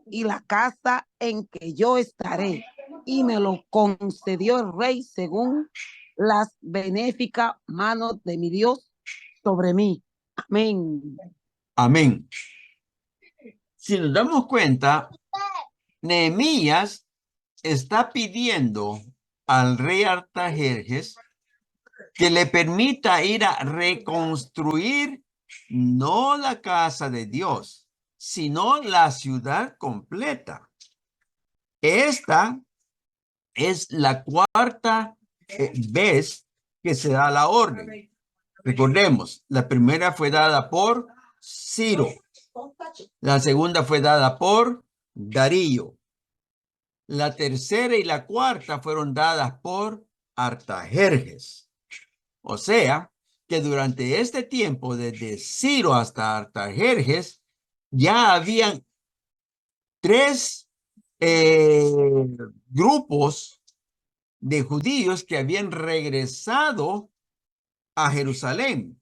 y la casa en que yo estaré. Y me lo concedió el rey según las benéficas manos de mi Dios sobre mí. Amén. Amén. Si nos damos cuenta, Nehemías está pidiendo al rey Artajerjes que le permita ir a reconstruir no la casa de Dios, sino la ciudad completa. Esta es la cuarta vez que se da la orden. Recordemos, la primera fue dada por Ciro, la segunda fue dada por Darío, la tercera y la cuarta fueron dadas por Artajerjes. O sea, que durante este tiempo, desde Ciro hasta Artajerjes, ya habían tres grupos de judíos que habían regresado a Jerusalén,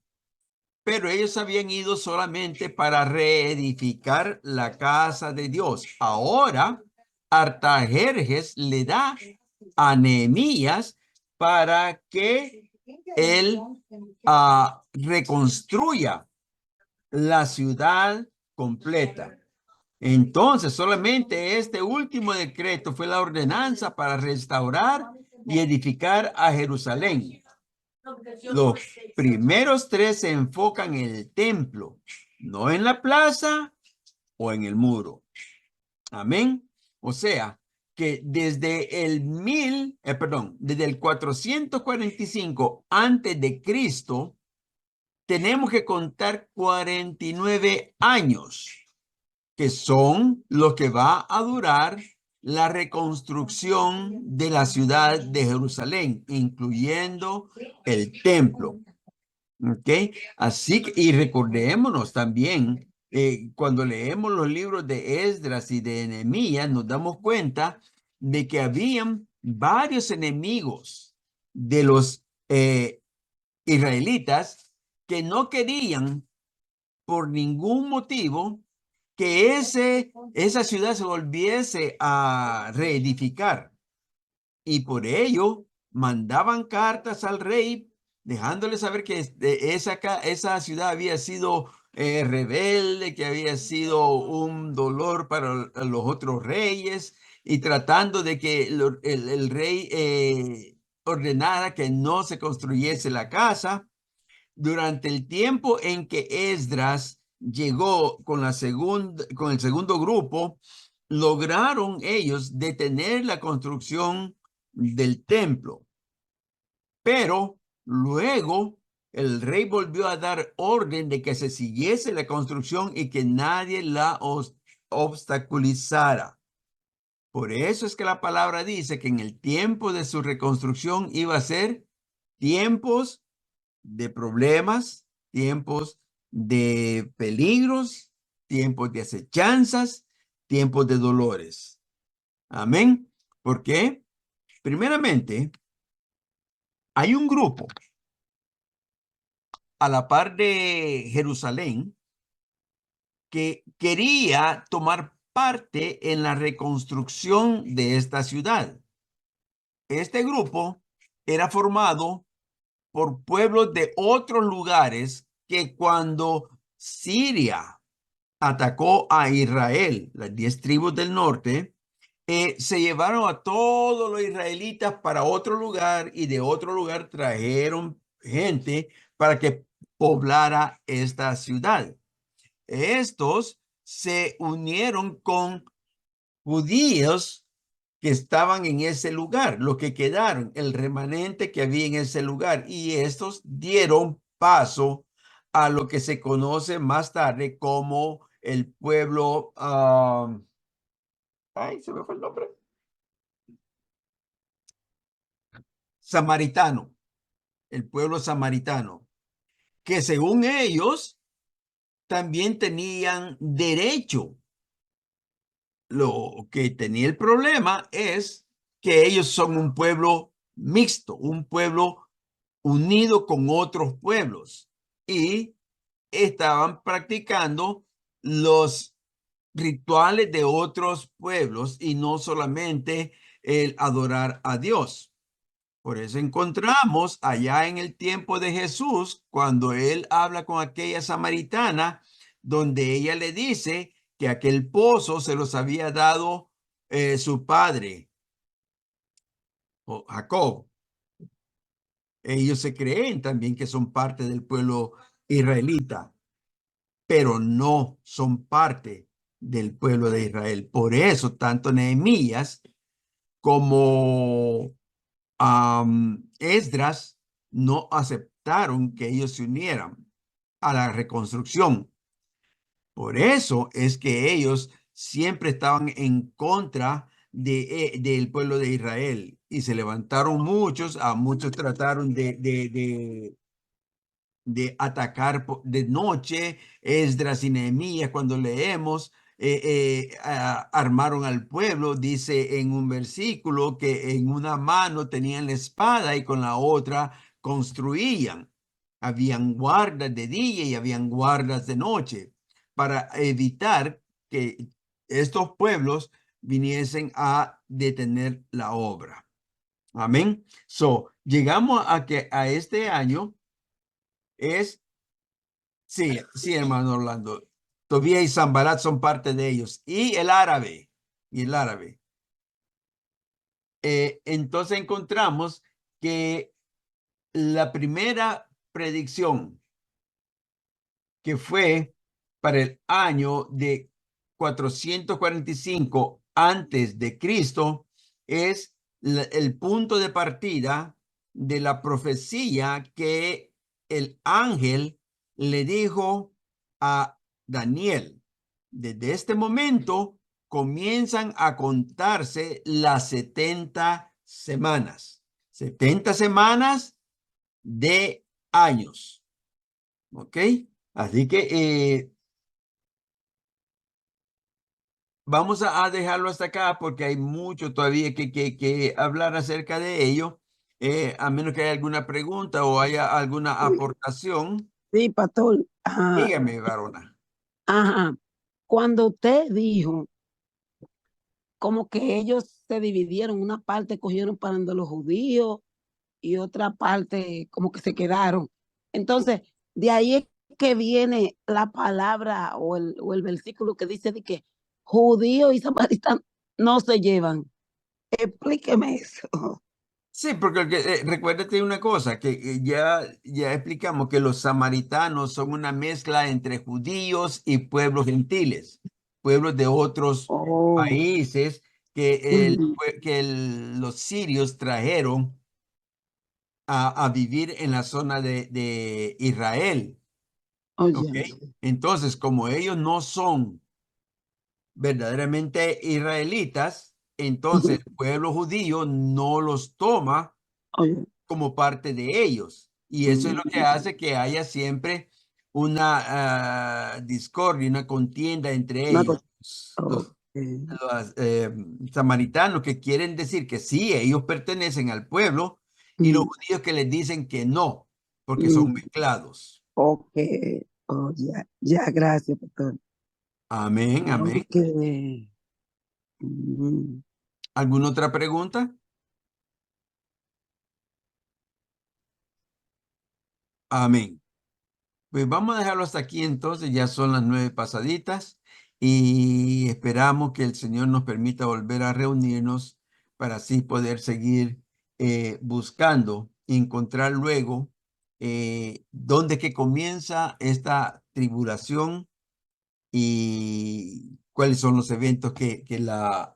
pero ellos habían ido solamente para reedificar la casa de Dios. Ahora, Artajerjes le da a Nehemías para que él reconstruya la ciudad completa. Entonces, solamente este último decreto fue la ordenanza para restaurar y edificar a Jerusalén. Los primeros tres se enfocan en el templo, no en la plaza o en el muro. Amén. O sea, que desde desde el 445 antes de Cristo, tenemos que contar 49 años, que son los que va a durar la reconstrucción de la ciudad de Jerusalén, incluyendo el templo. ¿Ok? Así que, y recordémonos también, cuando leemos los libros de Esdras y de Nehemías, nos damos cuenta de que habían varios enemigos de los israelitas que no querían por ningún motivo que esa ciudad se volviese a reedificar. Y por ello mandaban cartas al rey dejándole saber que esa ciudad había sido rebelde, que había sido un dolor para los otros reyes, y tratando de que el rey ordenara que no se construyese la casa. Durante el tiempo en que Esdras llegó con el segundo grupo, lograron ellos detener la construcción del templo. Pero luego el rey volvió a dar orden de que se siguiese la construcción y que nadie la obstaculizara. Por eso es que la palabra dice que en el tiempo de su reconstrucción iba a ser tiempos de problemas, tiempos de peligros, tiempos de acechanzas, tiempos de dolores. Amén. ¿Por qué? Primeramente, hay un grupo a la par de Jerusalén que quería tomar parte en la reconstrucción de esta ciudad. Este grupo era formado por pueblos de otros lugares que cuando Siria atacó a Israel, las 10 tribus del norte, se llevaron a todos los israelitas para otro lugar y de otro lugar trajeron gente para que poblara esta ciudad. Estos se unieron con judíos que estaban en ese lugar, los que quedaron, el remanente que había en ese lugar, y estos dieron paso a lo que se conoce más tarde como el pueblo, se me fue el nombre, samaritano, el pueblo samaritano, que según ellos también tenían derecho. Lo que tenía el problema es que ellos son un pueblo mixto, un pueblo unido con otros pueblos, y estaban practicando los rituales de otros pueblos y no solamente el adorar a Dios. Por eso encontramos allá en el tiempo de Jesús, cuando él habla con aquella samaritana, donde ella le dice que aquel pozo se los había dado su padre, Jacob. Ellos se creen también que son parte del pueblo israelita, pero no son parte del pueblo de Israel. Por eso tanto Nehemías como Esdras no aceptaron que ellos se unieran a la reconstrucción. Por eso es que ellos siempre estaban en contra del pueblo de Israel, y se levantaron muchos, a muchos trataron de atacar de noche. Esdras y Nehemías, cuando leemos, armaron al pueblo. Dice en un versículo que en una mano tenían la espada y con la otra construían. Habían guardas de día y habían guardas de noche para evitar que estos pueblos viniesen a detener la obra. Amén. Llegamos a este año. Sí, hermano Orlando. Tobías y Sanbalat son parte de ellos. Y el árabe. Entonces encontramos que la primera predicción, que fue para el año de 445 antes de Cristo, es el punto de partida de la profecía que el ángel le dijo a Daniel. Desde este momento comienzan a contarse las 70 semanas. 70 semanas de años. ¿Ok? Así que vamos a dejarlo hasta acá porque hay mucho todavía que hablar acerca de ello. A menos que haya alguna pregunta o haya alguna aportación. Sí, pastor. Ajá. Dígame, varona. Ajá. cuando usted dijo como que ellos se dividieron, una parte cogieron para donde los judíos y otra parte como que se quedaron. Entonces, de ahí es que viene la palabra o el versículo que dice de que judíos y samaritanos no se llevan. Explíqueme eso. Sí, porque recuérdate una cosa, que ya explicamos que los samaritanos son una mezcla entre judíos y pueblos gentiles, pueblos de otros Oh, países que, ujú. los sirios trajeron a vivir en la zona de Israel. Oh, ¿Ok? ya. Entonces, como ellos no son verdaderamente israelitas, entonces Ujú. el pueblo judío no los toma Oh, ya. como parte de ellos. Y eso es lo que Mm, hace que haya siempre una discordia, una contienda entre una ellos. cosa. Los, Ok. los, samaritanos que quieren decir que sí, ellos pertenecen al pueblo, y los Mm, judíos que les dicen que no, porque son mm, mezclados. ok. Oh, ya. Ya, gracias, pastor. Amén, amén. Ok. Mm. ¿Alguna otra pregunta? Amén. Pues vamos a dejarlo hasta aquí entonces, ya son las 9 pasaditas y esperamos que el Señor nos permita volver a reunirnos para así poder seguir buscando, encontrar luego dónde que comienza esta tribulación y cuáles son los eventos que la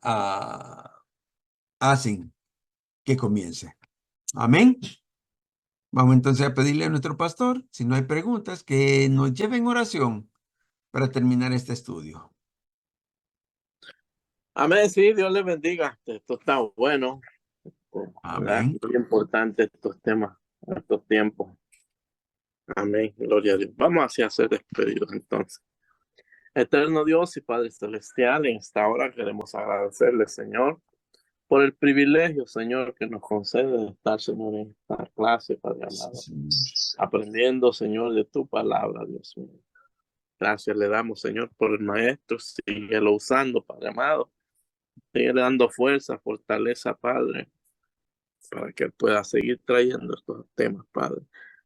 hacen que comience. Amén. Vamos entonces a pedirle a nuestro pastor, si no hay preguntas, que nos lleve en oración para terminar este estudio. Amén, sí, Dios les bendiga. Esto está bueno, ¿verdad? Amén. Muy importante estos temas, estos tiempos. Amén, gloria a Dios. Vamos hacia ser despedidos entonces. Eterno Dios y Padre Celestial, en esta hora queremos agradecerle, Señor, por el privilegio, Señor, que nos concede de estar, Señor, en esta clase, Padre amado, aprendiendo, Señor, de tu palabra, Dios mío. Gracias le damos, Señor, por el Maestro. Síguelo usando, Padre amado. Sigue dando fuerza, fortaleza, Padre, para que él pueda seguir trayendo estos temas, Padre.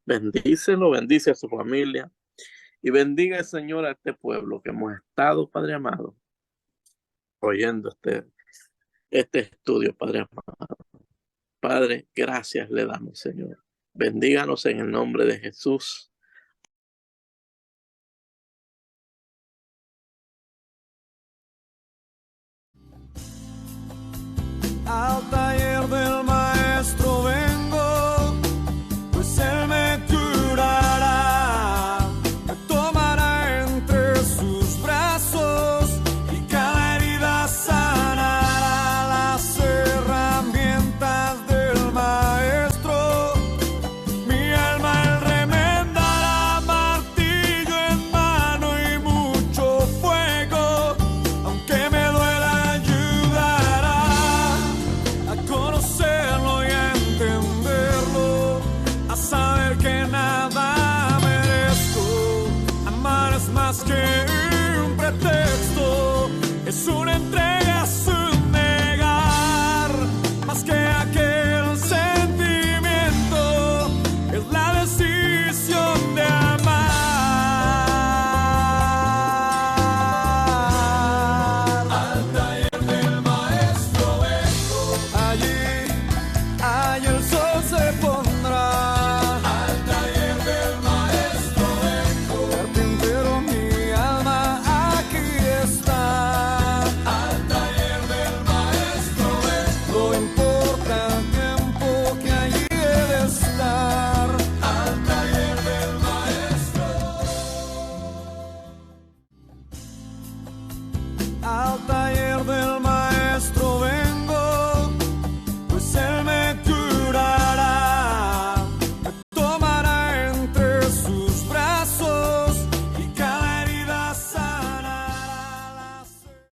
Bendícelo, bendice a su familia y bendiga, Señor, a este pueblo que hemos estado, Padre amado, oyendo este estudio, Padre amado. Padre, gracias le damos, Señor. Bendíganos en el nombre de Jesús. I'll